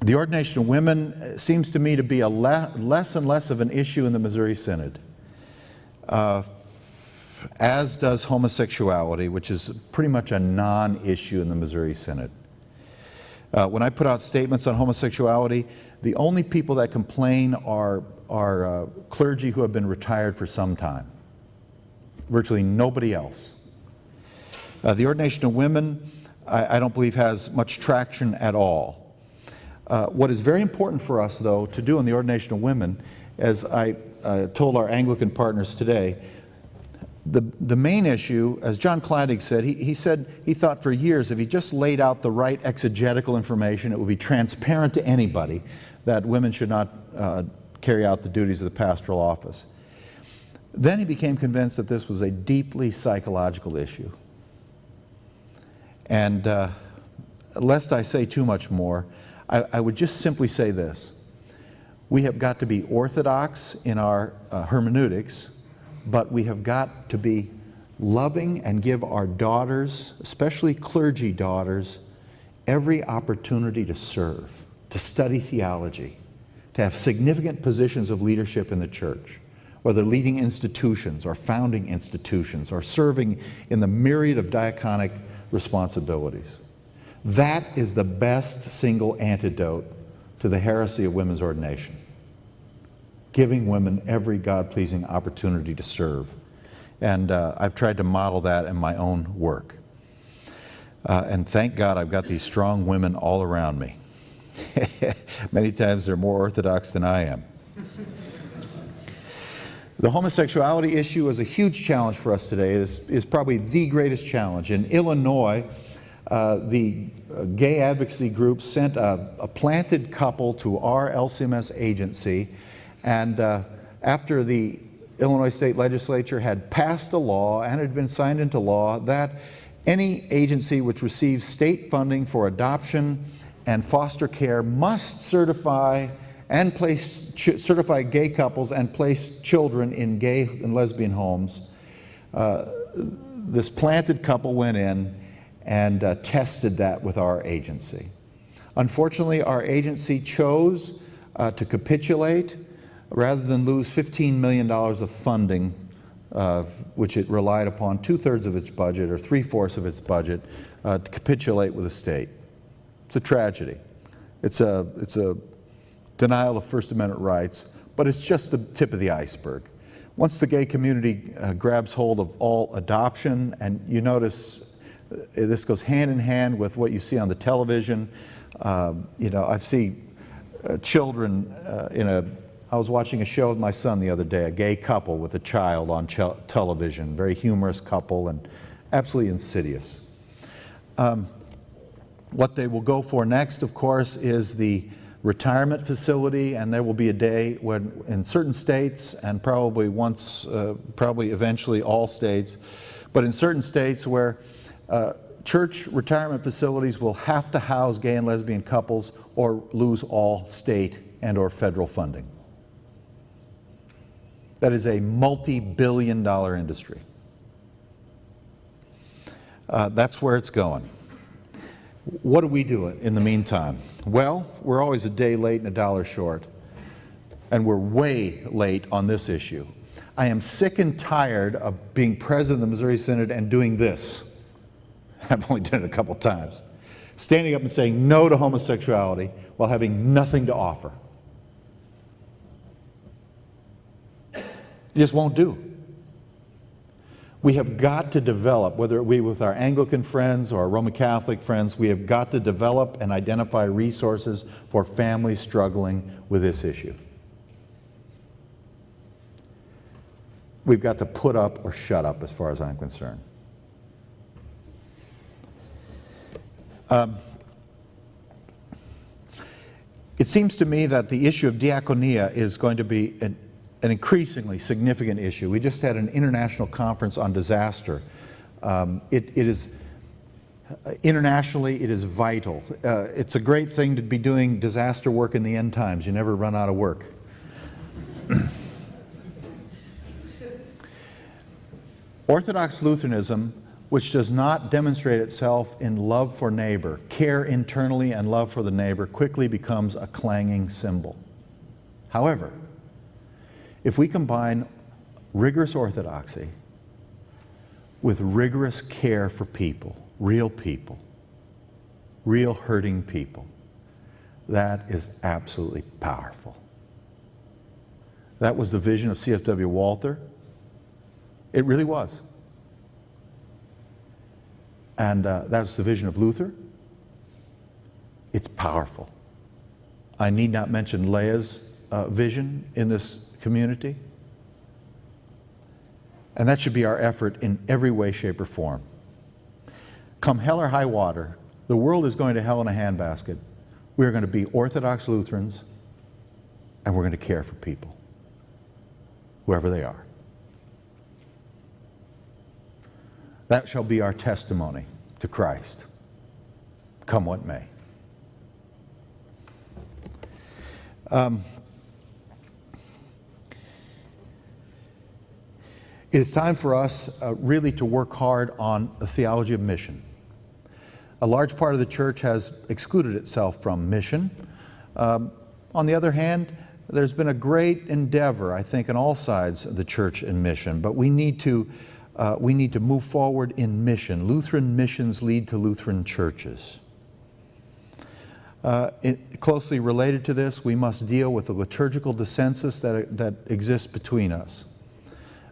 The ordination of women seems to me to be a less and less of an issue in the Missouri Synod, as does homosexuality, which is pretty much a non-issue in the Missouri Synod. When I put out statements on homosexuality, the only people that complain are clergy who have been retired for some time. Virtually nobody else. The ordination of women, I don't believe has much traction at all. What is very important for us, though, to do in the ordination of women, as I told our Anglican partners today, the main issue, as John Kladig said, he said he thought for years if he just laid out the right exegetical information, it would be transparent to anybody that women should not carry out the duties of the pastoral office. Then he became convinced that this was a deeply psychological issue. And lest I say too much more, I would just simply say this. We have got to be orthodox in our hermeneutics, but we have got to be loving and give our daughters, especially clergy daughters, every opportunity to serve, to study theology, to have significant positions of leadership in the church, whether leading institutions or founding institutions or serving in the myriad of diaconic responsibilities. That is the best single antidote to the heresy of women's ordination. Giving women every God-pleasing opportunity to serve. And I've tried to model that in my own work. And thank God I've got these strong women all around me. Many times they're more orthodox than I am. The homosexuality issue is a huge challenge for us today. It is probably the greatest challenge. In Illinois, the gay advocacy group sent a planted couple to our LCMS agency, and after the Illinois State Legislature had passed a law and had been signed into law that any agency which receives state funding for adoption and foster care must certify and certify gay couples and place children in gay and lesbian homes. This planted couple went in and tested that with our agency. Unfortunately, our agency chose to capitulate rather than lose $15 million of funding, which it relied upon 2/3 of its budget or 3/4 of its budget to capitulate with the state. It's a tragedy. It's a denial of First Amendment rights, but it's just the tip of the iceberg. Once the gay community grabs hold of all adoption, and you notice this goes hand in hand with what you see on the television. You know, I see children I was watching a show with my son the other day, a gay couple with a child on television, very humorous couple and absolutely insidious. What they will go for next, of course, is the retirement facility, and there will be a day when in certain states, and probably eventually all states, but in certain states where church retirement facilities will have to house gay and lesbian couples or lose all state and or federal funding. That is a multi-billion-dollar industry. That's where it's going. What do we do in the meantime? Well, we're always a day late and a dollar short, and we're way late on this issue. I am sick and tired of being president of the Missouri Synod and doing this. I've only done it a couple times. Standing up and saying no to homosexuality while having nothing to offer. It just won't do. We have got to develop, whether it be with our Anglican friends or our Roman Catholic friends, we have got to develop and identify resources for families struggling with this issue. We've got to put up or shut up as far as I'm concerned. It seems to me that the issue of diaconia is going to be an increasingly significant issue. We just had an international conference on disaster. Internationally, it is vital. It's a great thing to be doing disaster work in the end times. You never run out of work. Orthodox Lutheranism which does not demonstrate itself in love for neighbor, care internally and love for the neighbor, quickly becomes a clanging cymbal. However, if we combine rigorous orthodoxy with rigorous care for people, real hurting people, that is absolutely powerful. That was the vision of C.F.W. Walther. It really was. And that's the vision of Luther. It's powerful. I need not mention Leia's vision in this community. And that should be our effort in every way, shape, or form. Come hell or high water, the world is going to hell in a handbasket. We are going to be Orthodox Lutherans, and we're going to care for people, whoever they are. That shall be our testimony to Christ, come what may. It is time for us really to work hard on the theology of mission. A large part of the church has excluded itself from mission. On the other hand, there's been a great endeavor, I think, on all sides of the church in mission, but we need to move forward in mission. Lutheran missions lead to Lutheran churches. Closely related to this, we must deal with the liturgical dissensus that exists between us.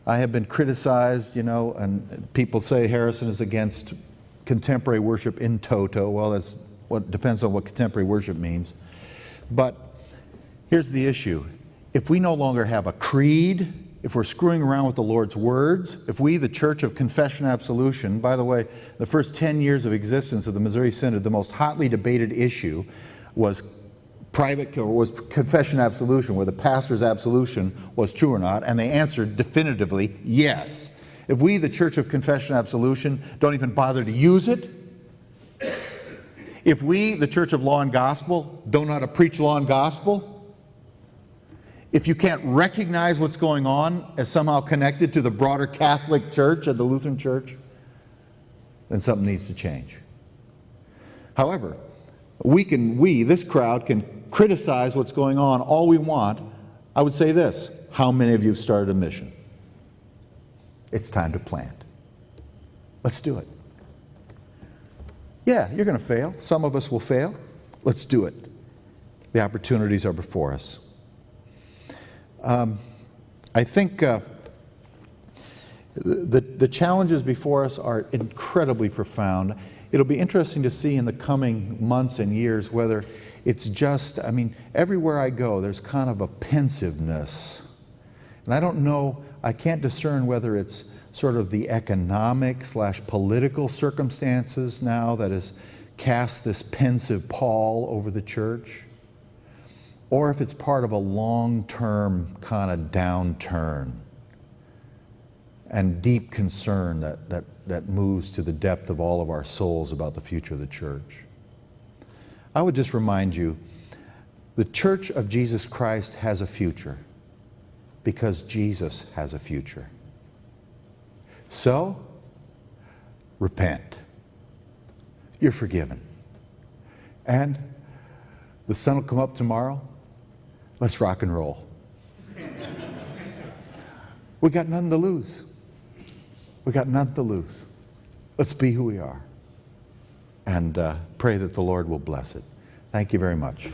I have been criticized, and people say Harrison is against contemporary worship in toto. Well, that's what depends on what contemporary worship means. But here's the issue. If we no longer have a creed, if we're screwing around with the Lord's words, if we, the Church of Confession and Absolution, by the way, the first 10 years of existence of the Missouri Synod, the most hotly debated issue was confession and absolution, whether the pastor's absolution was true or not, and they answered definitively, yes. If we, the Church of Confession and Absolution, don't even bother to use it, if we, the Church of Law and Gospel, don't know how to preach law and gospel, if you can't recognize what's going on as somehow connected to the broader Catholic Church and the Lutheran Church, then something needs to change. However, this crowd can criticize what's going on all we want. I would say this: how many of you have started a mission? It's time to plant. Let's do it. Yeah, you're going to fail. Some of us will fail. Let's do it. The opportunities are before us. I think the challenges before us are incredibly profound. It'll be interesting to see in the coming months and years whether it's just, everywhere I go, there's kind of a pensiveness. And I don't know, I can't discern whether it's sort of the economic/political circumstances now that has cast this pensive pall over the church, or if it's part of a long-term kind of downturn and deep concern that moves to the depth of all of our souls about the future of the church. I would just remind you, the Church of Jesus Christ has a future because Jesus has a future. So, repent. You're forgiven. And the sun will come up tomorrow. Let's rock and roll. We got nothing to lose. We got nothing to lose. Let's be who we are. And pray that the Lord will bless it. Thank you very much.